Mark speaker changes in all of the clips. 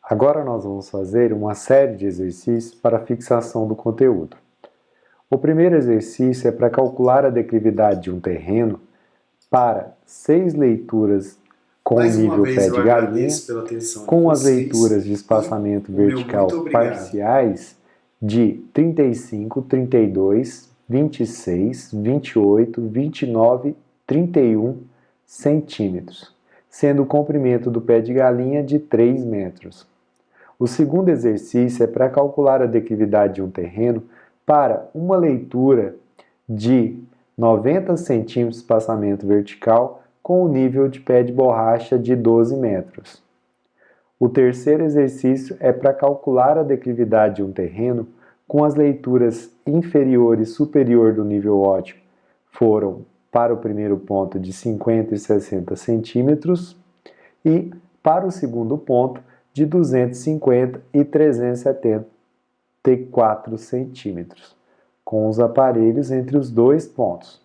Speaker 1: Agora nós vamos fazer uma série de exercícios para fixação do conteúdo. O primeiro exercício é para calcular a declividade de um terreno para 6 leituras com
Speaker 2: Mais uma
Speaker 1: nível
Speaker 2: vez
Speaker 1: pé
Speaker 2: eu
Speaker 1: de galinha,
Speaker 2: agradeço pela atenção de
Speaker 1: com as
Speaker 2: vocês
Speaker 1: leituras de
Speaker 2: e
Speaker 1: espaçamento
Speaker 2: o meu muito
Speaker 1: vertical
Speaker 2: obrigado.
Speaker 1: parciais de 35, 32, 26, 28, 29, 31 centímetros, sendo o comprimento do pé de galinha de 3 metros. O segundo exercício é para calcular a declividade de um terreno para uma leitura de 90 centímetros de espaçamento vertical com o nível de pé de borracha de 12 metros. O terceiro exercício é para calcular a declividade de um terreno com as leituras inferior e superior do nível ótimo foram para o primeiro ponto de 50 e 60 centímetros e para o segundo ponto de 250 e 374 centímetros, com os aparelhos entre os dois pontos.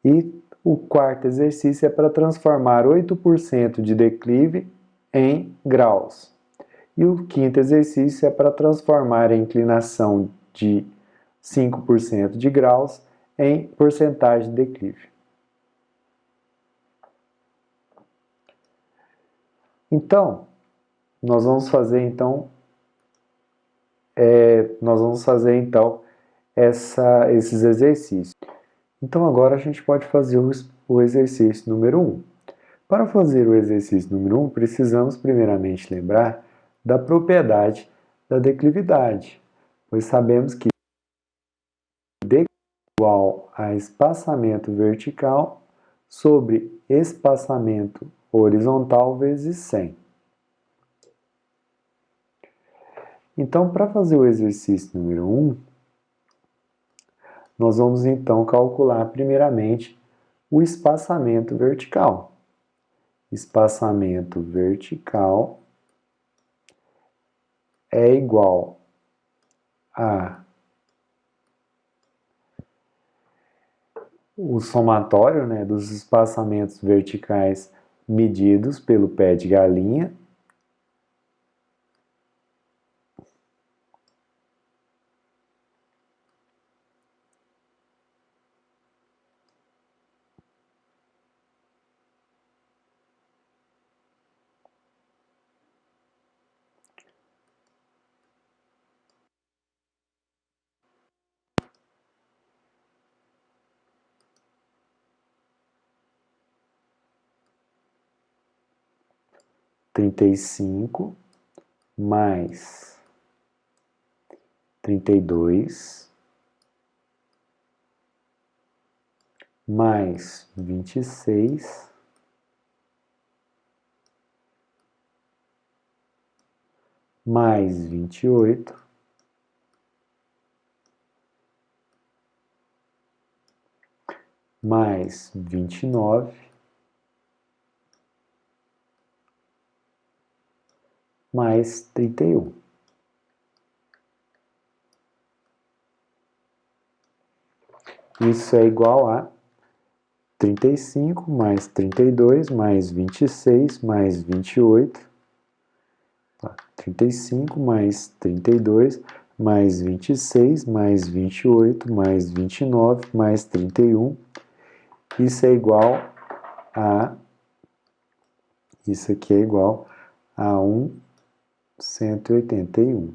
Speaker 1: E o quarto exercício é para transformar 8% de declive em graus. E o quinto exercício é para transformar a inclinação de 5% de graus em porcentagem de declive. Então, nós vamos fazer esses exercícios. Então agora a gente pode fazer o exercício número 1. Para fazer o exercício número 1, precisamos primeiramente lembrar da propriedade da declividade, pois sabemos que declividade é igual a espaçamento vertical sobre espaçamento horizontal vezes 100. Então, para fazer o exercício número 1, nós vamos então calcular primeiramente o espaçamento vertical. Espaçamento vertical é igual a o somatório, dos espaçamentos verticais medidos pelo pé de galinha trinta e cinco mais 32 mais 26 mais 28 mais 29 mais 31. Isso é igual a 35 mais 32 mais 26 mais 28. 35 mais 32 mais 26 mais 28 mais 29 mais 31. Isso é igual a... Isso aqui é igual a 181.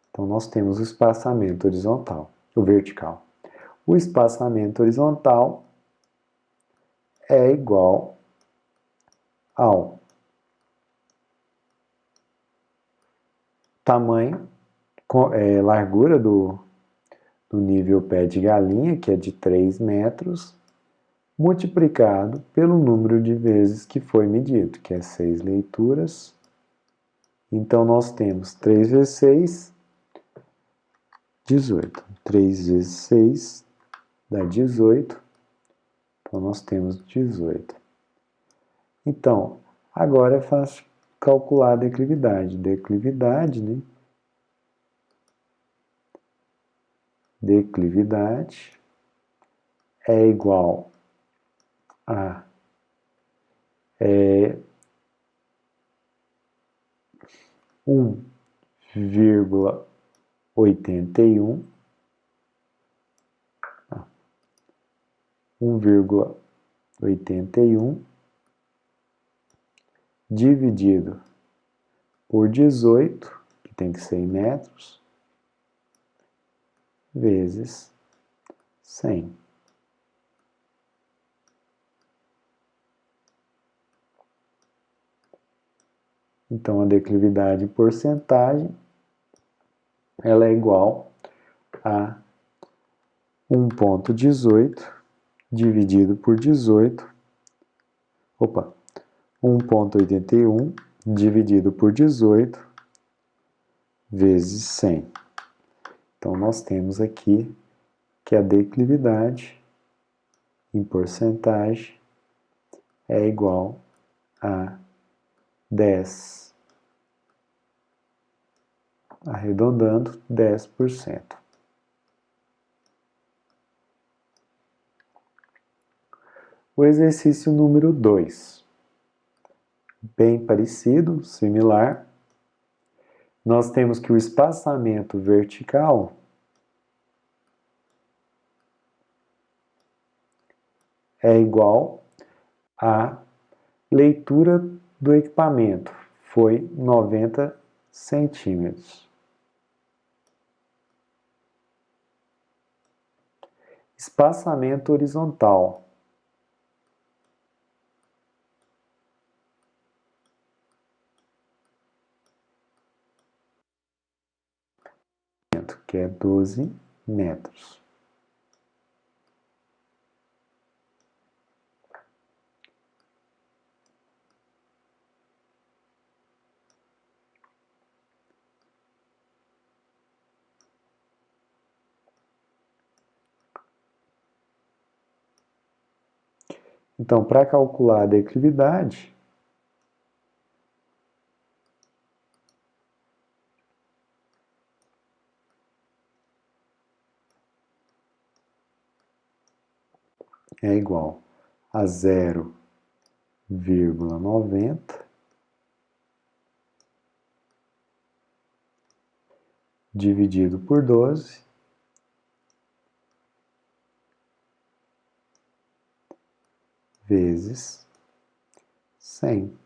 Speaker 1: Então, nós temos o espaçamento horizontal, o vertical. O espaçamento horizontal é igual ao tamanho, largura do nível pé de galinha, que é de 3 metros, multiplicado pelo número de vezes que foi medido, que é 6 leituras. Então, nós temos 3 vezes 6, 18. 3 vezes 6 dá 18. Então, nós temos 18. Então, agora é fácil calcular a declividade. Declividade é igual a 1,81, 1,81 dividido por 18, que tem que ser em metros, vezes 100. Então, a declividade em porcentagem, ela é igual a 1,18 dividido por 18, 1,81 dividido por 18 vezes 100. Então, nós temos aqui que a declividade em porcentagem é igual a 10, arredondando, 10%. O exercício número 2, bem parecido, similar. Nós temos que o espaçamento vertical é igual à leitura do equipamento, foi 90 centímetros. Espaçamento horizontal que é 12 metros. Então, para calcular a declividade, é igual a 0,90 dividido por 12 vezes 100.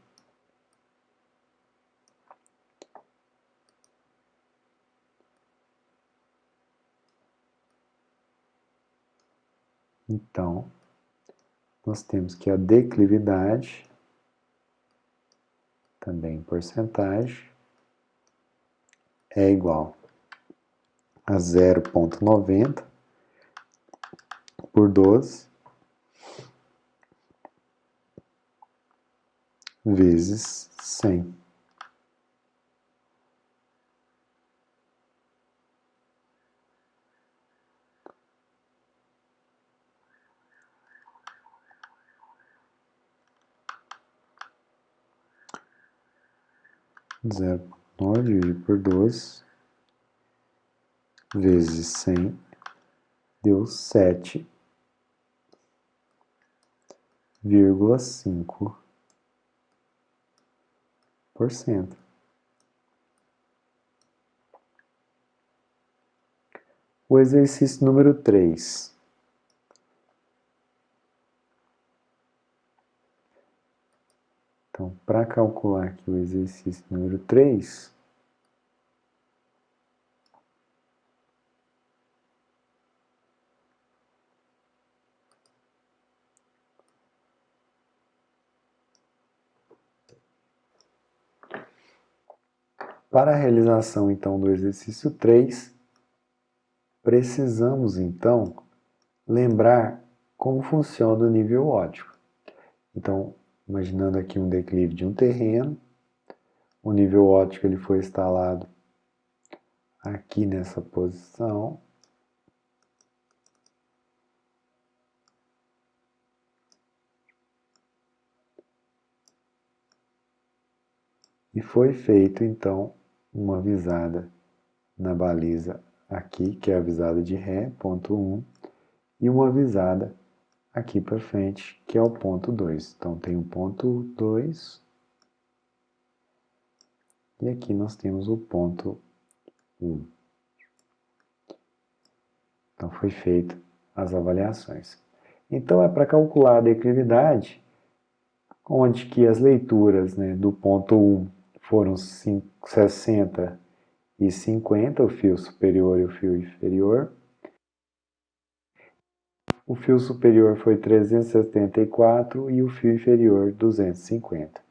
Speaker 1: Então, nós temos que a declividade, também em porcentagem, é igual a 0,90 por 12 vezes 100. Zero vírgula nove dividido por 12 vezes 100 deu 7,5%. O exercício número 3. Então, para calcular aqui o exercício número 3, para a realização então do exercício 3, precisamos então lembrar como funciona o nível óptico. Então, imaginando aqui um declive de um terreno, o nível óptico ele foi instalado aqui nessa posição. E foi feito então uma visada na baliza aqui, que é a visada de ré, ponto 1, e uma visada aqui para frente, que é o ponto 2. Então tem o ponto 2 E aqui nós temos o ponto 1. Então, foi feito as avaliações. Então, é para calcular a declividade, onde que as leituras, né, do ponto 1 foram 60 e 50, o fio superior e o fio inferior. O fio superior foi 374 e o fio inferior 250.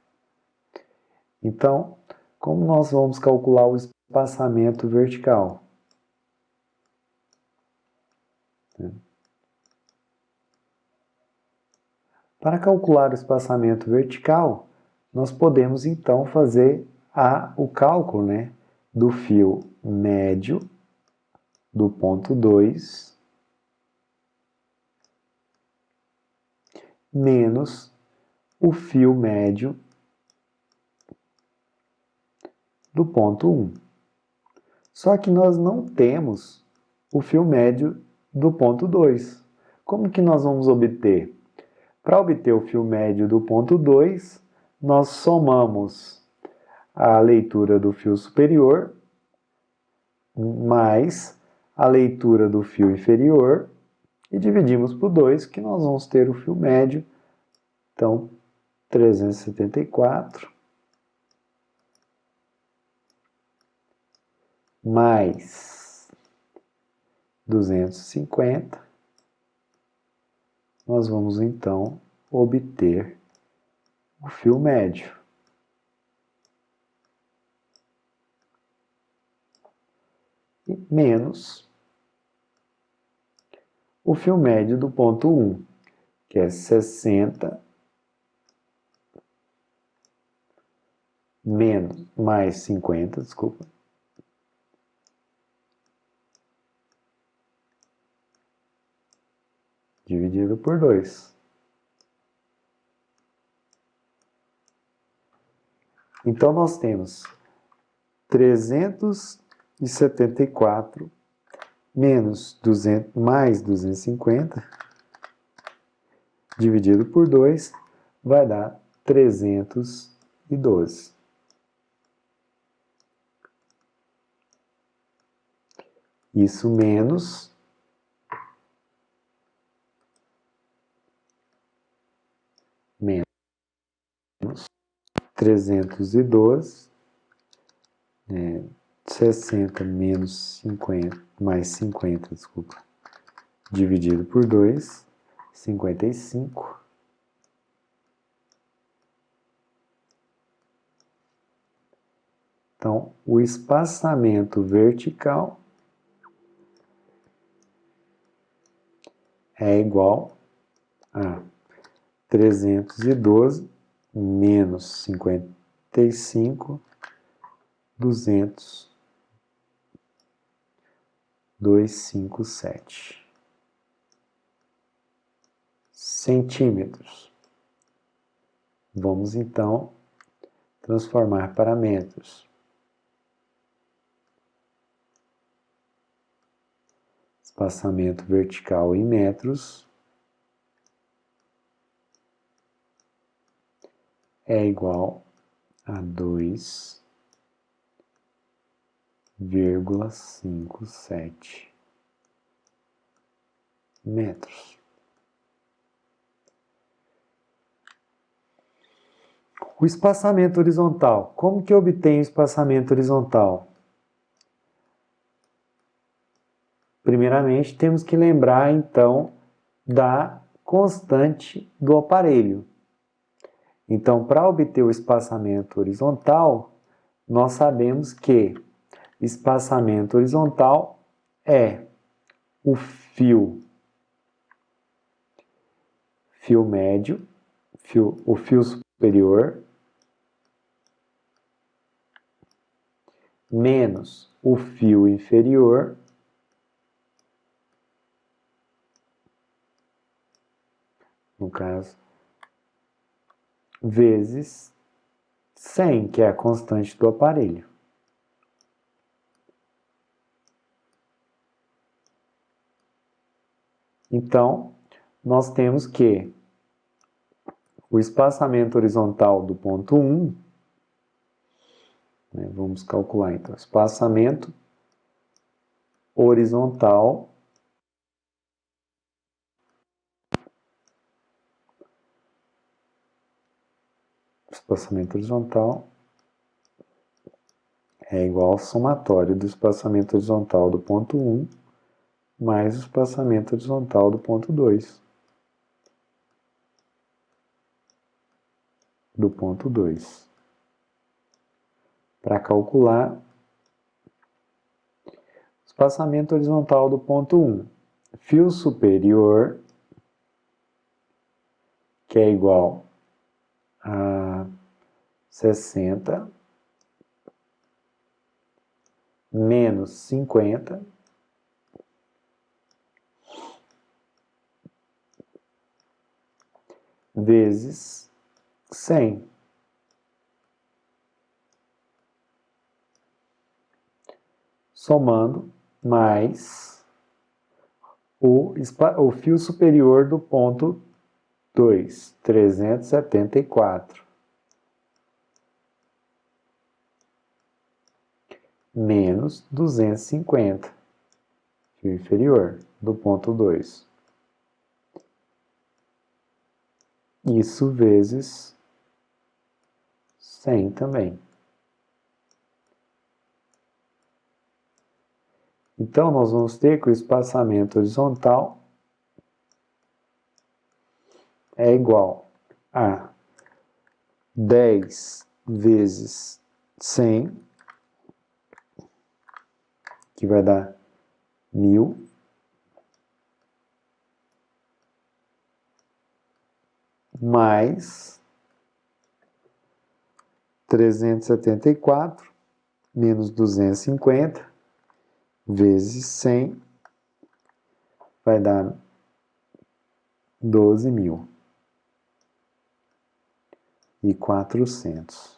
Speaker 1: Então, como nós vamos calcular o espaçamento vertical? Para calcular o espaçamento vertical, nós podemos então fazer o cálculo, né, do fio médio do ponto 2 menos o fio médio do ponto 1. Só que nós não temos o fio médio do ponto 2. Como que nós vamos obter? Para obter o fio médio do ponto 2, nós somamos a leitura do fio superior mais a leitura do fio inferior e dividimos por 2, que nós vamos ter o fio médio. Então, 374 mais 250, nós vamos então obter o fio médio. E menos o fio médio do ponto 1, que é 60 menos mais 50, desculpa, dividido por 2. Então, nós temos 374 menos 200, mais 250, dividido por 2, vai dar 312. Isso menos 312, 60 menos 50, mais 50, desculpa, dividido por 2, 55. Então, o espaçamento vertical é igual a 312 menos 55, 257 centímetros. Vamos então transformar para metros. Espaçamento vertical em metros é igual a 2,57 metros. O espaçamento horizontal. Como que eu obtenho o espaçamento horizontal? Primeiramente, temos que lembrar, então, da constante do aparelho. Então, para obter o espaçamento horizontal, nós sabemos que espaçamento horizontal é o fio médio, o fio superior, menos o fio inferior, no caso, vezes 100, que é a constante do aparelho. Então, nós temos que o espaçamento horizontal do ponto 1 né? Vamos calcular então espaçamento horizontal é igual ao somatório do espaçamento horizontal do ponto 1 mais o espaçamento horizontal do ponto 2. Para calcular o espaçamento horizontal do ponto 1, fio superior, que é igual a 60 menos 50 vezes 100. Somando mais o fio superior do ponto 2, 374, menos 250, fio inferior do ponto 2. Isso vezes 100 também. Então, nós vamos ter que o espaçamento horizontal é igual a 10 vezes 100, que vai dar 1000, mais 374 menos 250 vezes 100 vai dar 12.400.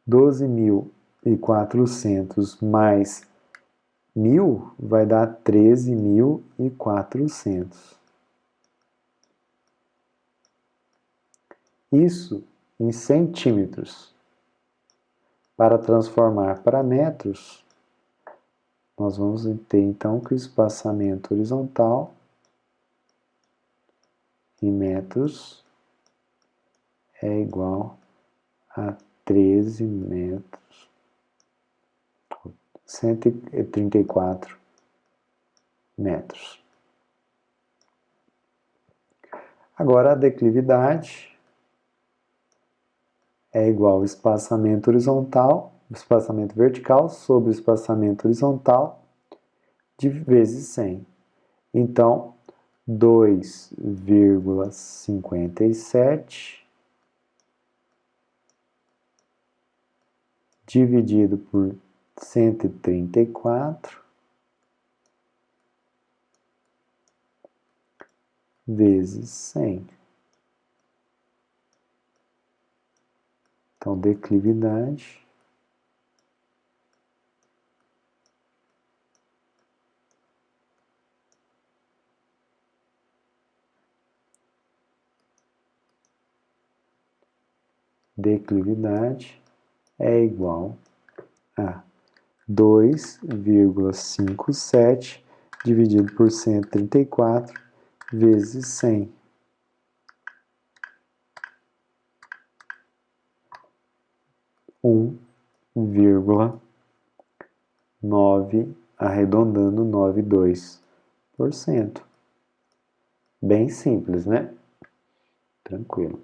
Speaker 1: 12.400 mais 1000 vai dar 13.400. Isso em centímetros. Para transformar para metros, nós vamos ter então que o espaçamento horizontal em metros é igual a 13 metros, 134 metros. Agora a declividade é igual ao espaçamento horizontal, espaçamento vertical sobre o espaçamento horizontal vezes 100. Então, 2,57 dividido por 134 vezes 100. Então, declividade é igual a 2,57 dividido por 134 vezes 100. 1,9, arredondando 9,2%. Bem simples, né? Tranquilo.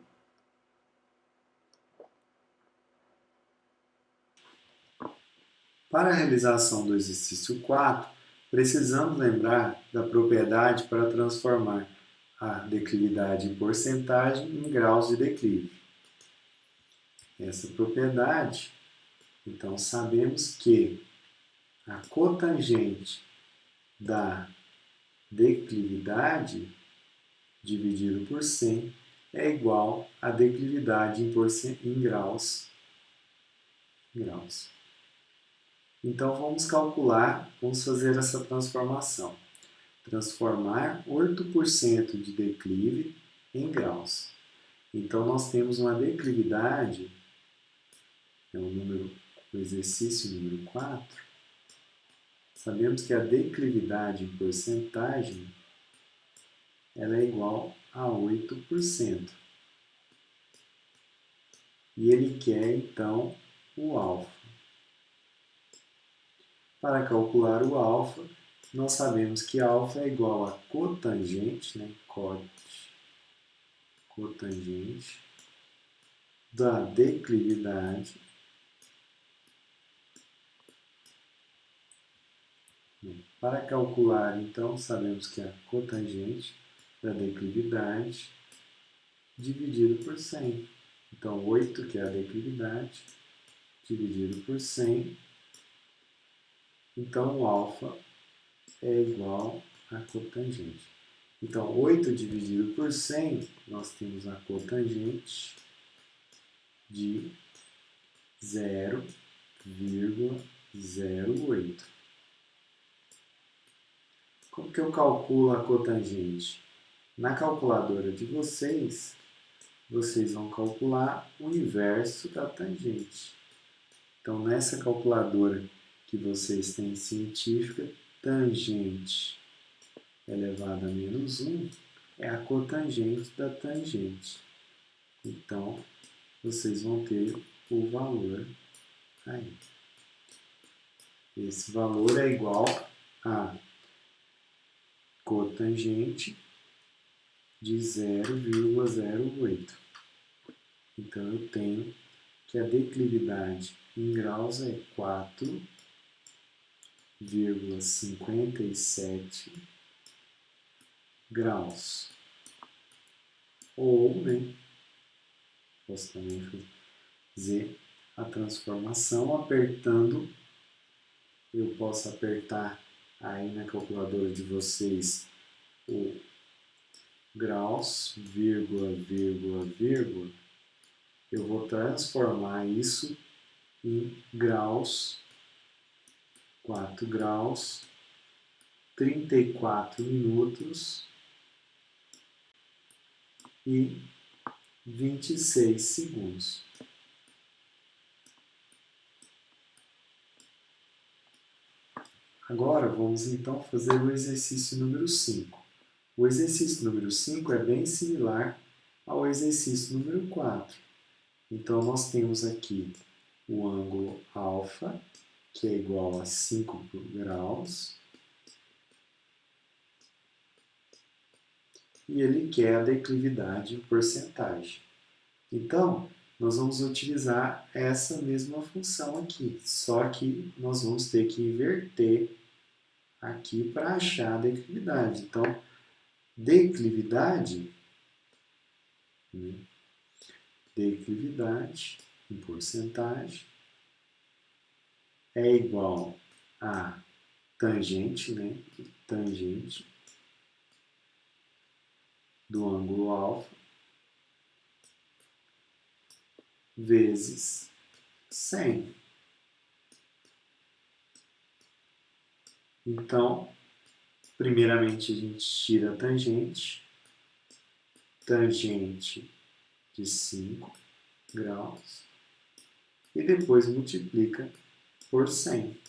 Speaker 1: Para a realização do exercício 4, precisamos lembrar da propriedade para transformar a declividade em porcentagem em graus de declive. Essa propriedade, então, sabemos que a cotangente da declividade dividido por 100 é igual à declividade em graus. Então, vamos calcular, vamos fazer essa transformação. Transformar 8% de declive em graus. Então, nós temos uma declividade é o exercício número 4, sabemos que a declividade em porcentagem ela é igual a 8%. E ele quer, então, o alfa. Para calcular o alfa, nós sabemos que alfa é igual a cotangente, né? Cotangente da declividade Para calcular, então, sabemos que a cotangente da declividade dividido por 100. Então, 8, que é a declividade, dividido por 100. Então, o alfa é igual a cotangente. Então, 8 dividido por 100, nós temos a cotangente de 0,08. Como que eu calculo a cotangente? Na calculadora de vocês, vocês vão calcular o inverso da tangente. Então, nessa calculadora que vocês têm científica, tangente elevado a menos 1 é a cotangente da tangente. Então, vocês vão ter o valor aí. Esse valor é igual a cotangente de 0,08. Então, eu tenho que a declividade em graus é 4,57 graus. Ou, né, posso também fazer a transformação apertando. Eu posso apertar aí na calculadora de vocês o graus, vírgula, eu vou transformar isso em graus, 4 graus, 34 minutos e 26 segundos. Agora, vamos então fazer o exercício número 5. O exercício número 5 é bem similar ao exercício número 4. Então, nós temos aqui o ângulo alfa, que é igual a 5 graus. E ele quer a declividade em porcentagem. Então, nós vamos utilizar essa mesma função aqui, só que nós vamos ter que inverter aqui para achar a declividade. Então, declividade em porcentagem é igual a tangente, tangente do ângulo alfa vezes 100. Então, primeiramente a gente tira a tangente de 5 graus, e depois multiplica por 100.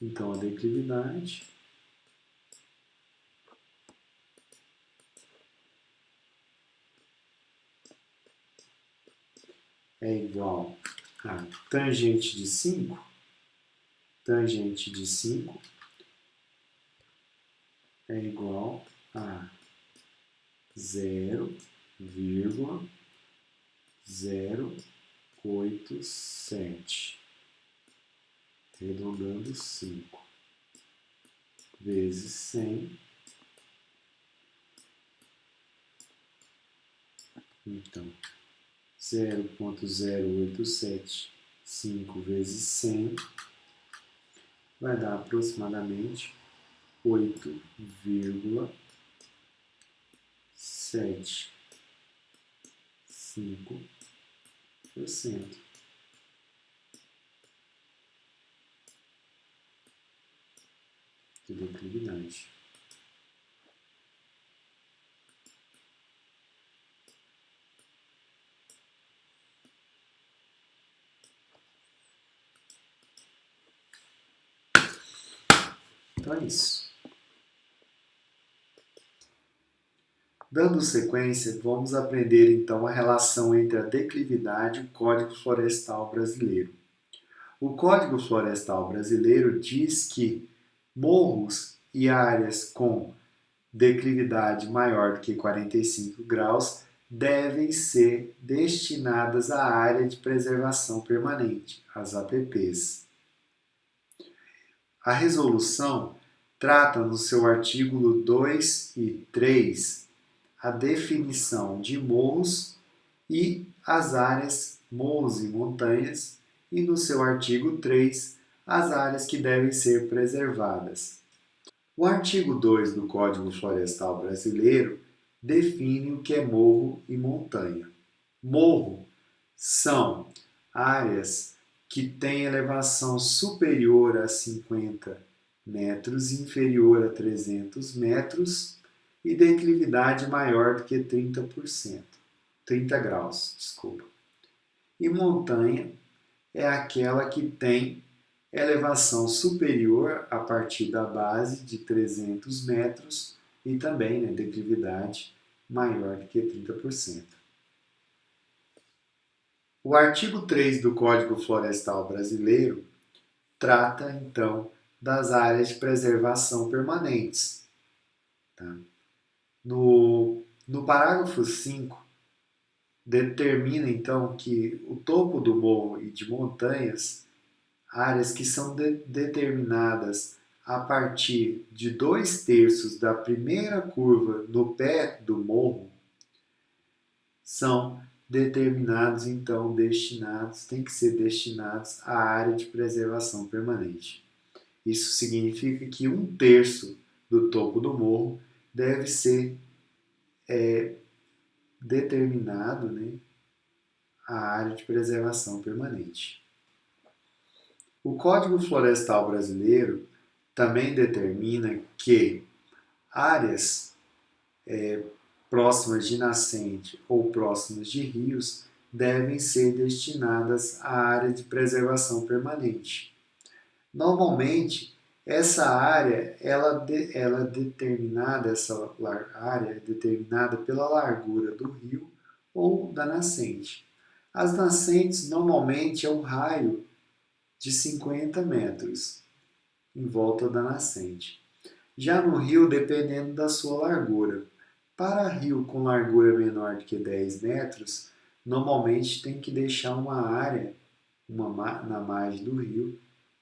Speaker 1: Então, a declividade é igual a tangente de 5, é igual a 0,087, arredondando 5, vezes 100. Então, 0,0875 vezes 100 vai dar aproximadamente 8,75% de declividade. Então é isso. Dando sequência, vamos aprender então a relação entre a declividade e o Código Florestal Brasileiro. O Código Florestal Brasileiro diz que morros e áreas com declividade maior do que 45 graus devem ser destinadas à área de preservação permanente, as APPs. A resolução trata no seu artigo 2 e 3 a definição de morros e as áreas morros e montanhas e no seu artigo 3 as áreas que devem ser preservadas. O artigo 2 do Código Florestal Brasileiro define o que é morro e montanha. Morro são áreas que têm elevação superior a 50 metros e inferior a 300 metros e declividade maior do que 30 graus, desculpa. E montanha é aquela que tem elevação superior a partir da base de 300 metros e também declividade maior do que 30%. O artigo 3 do Código Florestal Brasileiro trata, então, das áreas de preservação permanentes. Tá? No parágrafo 5, determina, então, que o topo do morro e de montanhas, áreas que são determinadas a partir de 2/3 da primeira curva no pé do morro, são determinados, então, tem que ser destinados à área de preservação permanente. Isso significa que 1/3 do topo do morro deve ser determinado à área de preservação permanente. O Código Florestal Brasileiro também determina que áreas próximas de nascente ou próximas de rios devem ser destinadas à área de preservação permanente. Normalmente, essa área essa área é determinada pela largura do rio ou da nascente. As nascentes normalmente é um raio de 50 metros em volta da nascente. Já no rio, dependendo da sua largura. Para rio com largura menor do que 10 metros, normalmente tem que deixar uma área na margem do rio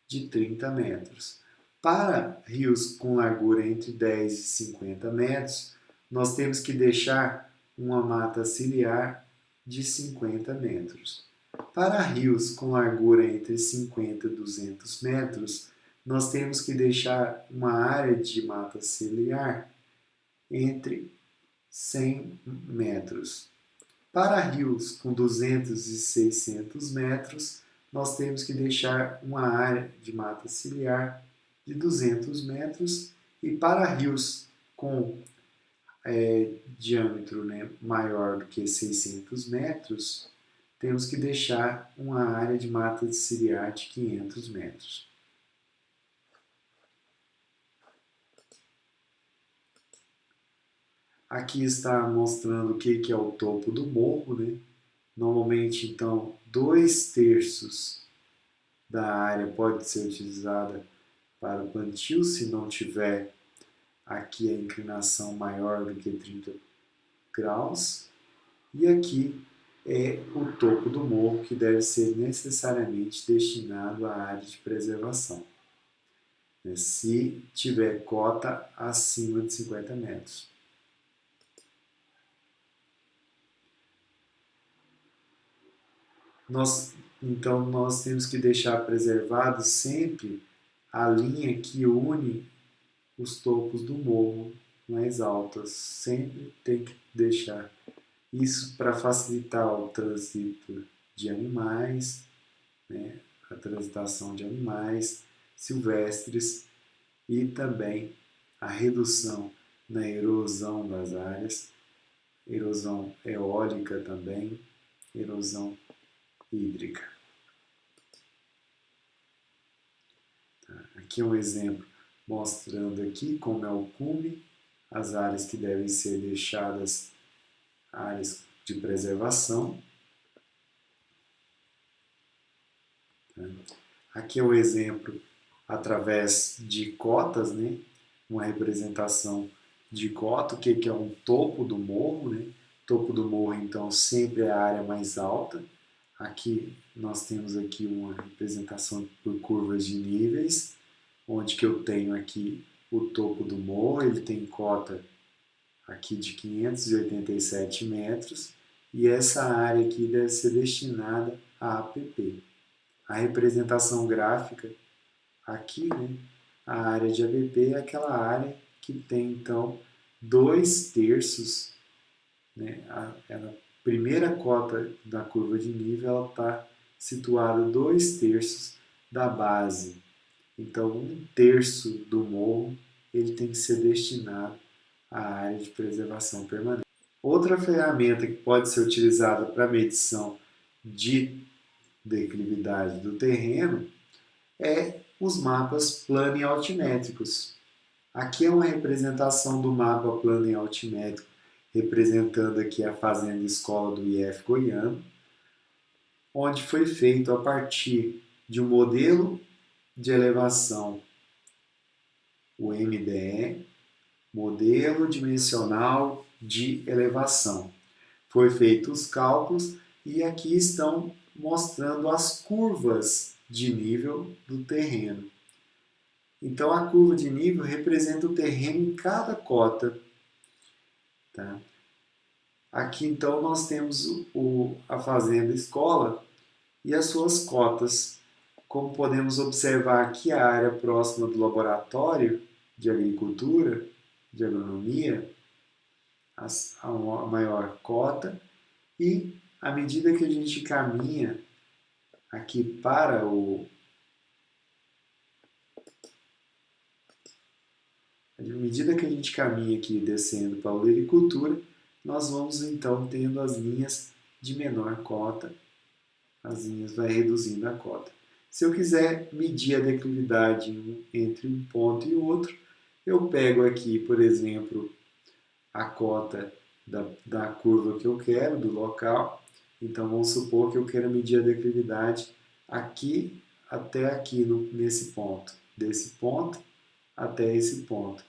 Speaker 1: de 30 metros. Para rios com largura entre 10 e 50 metros, nós temos que deixar uma mata ciliar de 50 metros. Para rios com largura entre 50 e 200 metros, nós temos que deixar uma área de mata ciliar entre 100 metros. Para rios com 200 e 600 metros, nós temos que deixar uma área de mata ciliar de 200 metros. E para rios com diâmetro maior do que 600 metros, temos que deixar uma área de mata ciliar de 500 metros. Aqui está mostrando o que é o topo do morro, Normalmente, então, 2/3 da área pode ser utilizada para o plantio, se não tiver aqui a inclinação maior do que 30 graus. E aqui é o topo do morro, que deve ser necessariamente destinado à área de preservação, se tiver cota acima de 50 metros. Então, nós temos que deixar preservado sempre a linha que une os topos do morro mais altas. Sempre tem que deixar isso para facilitar o trânsito de animais, a transitação de animais silvestres e também a redução na erosão das áreas, erosão eólica também, erosão hídrica. Aqui é um exemplo mostrando aqui como é o cume, as áreas que devem ser deixadas, áreas de preservação. Aqui é o exemplo através de cotas, né? Uma representação de cota, o que é um topo do morro, né? Topo do morro, então, sempre é a área mais alta. Aqui nós temos aqui uma representação por curvas de níveis, onde que eu tenho aqui o topo do morro, ele tem cota aqui de 587 metros, e essa área aqui deve ser destinada a APP. A representação gráfica aqui, né, a área de ABP é aquela área que tem, então, 2/3, né, a primeira cota da curva de nível está situada 2/3 da base. Então, 1/3 do morro ele tem que ser destinado à área de preservação permanente. Outra ferramenta que pode ser utilizada para medição de declividade do terreno é os mapas plano e altimétricos. Aqui é uma representação do mapa plano e altimétrico, representando aqui a Fazenda Escola do IF Goiano, onde foi feito a partir de um modelo de elevação, o MDE, Modelo Dimensional de Elevação. Foi feito os cálculos e aqui estão mostrando as curvas de nível do terreno. Então, a curva de nível representa o terreno em cada cota. Tá? Aqui, então, nós temos a fazenda escola e as suas cotas. Como podemos observar aqui, a área próxima do laboratório de agricultura, de agronomia, a maior cota, e à medida que a gente caminha aqui para à medida que a gente caminha aqui descendo para a agricultura, nós vamos então tendo as linhas de menor cota, as linhas vai reduzindo a cota. Se eu quiser medir a declividade entre um ponto e outro, eu pego aqui, por exemplo, a cota da curva que eu quero, do local. Então vamos supor que eu quero medir a declividade aqui até aqui nesse ponto, desse ponto até esse ponto.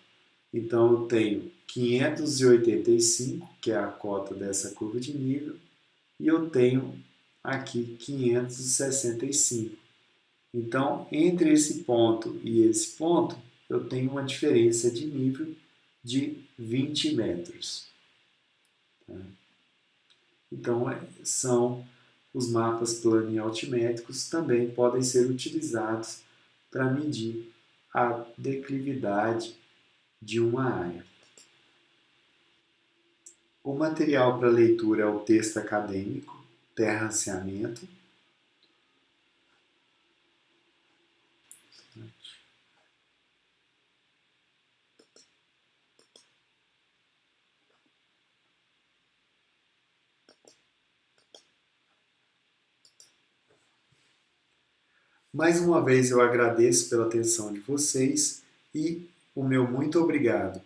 Speaker 1: Então eu tenho 585, que é a cota dessa curva de nível, e eu tenho aqui 565. Então, entre esse ponto e esse ponto, eu tenho uma diferença de nível de 20 metros. Então, são os mapas plano e altimétricos, também podem ser utilizados para medir a declividade de uma área. O material para leitura é o texto acadêmico, Terraceamento. Mais uma vez eu agradeço pela atenção de vocês e o meu muito obrigado.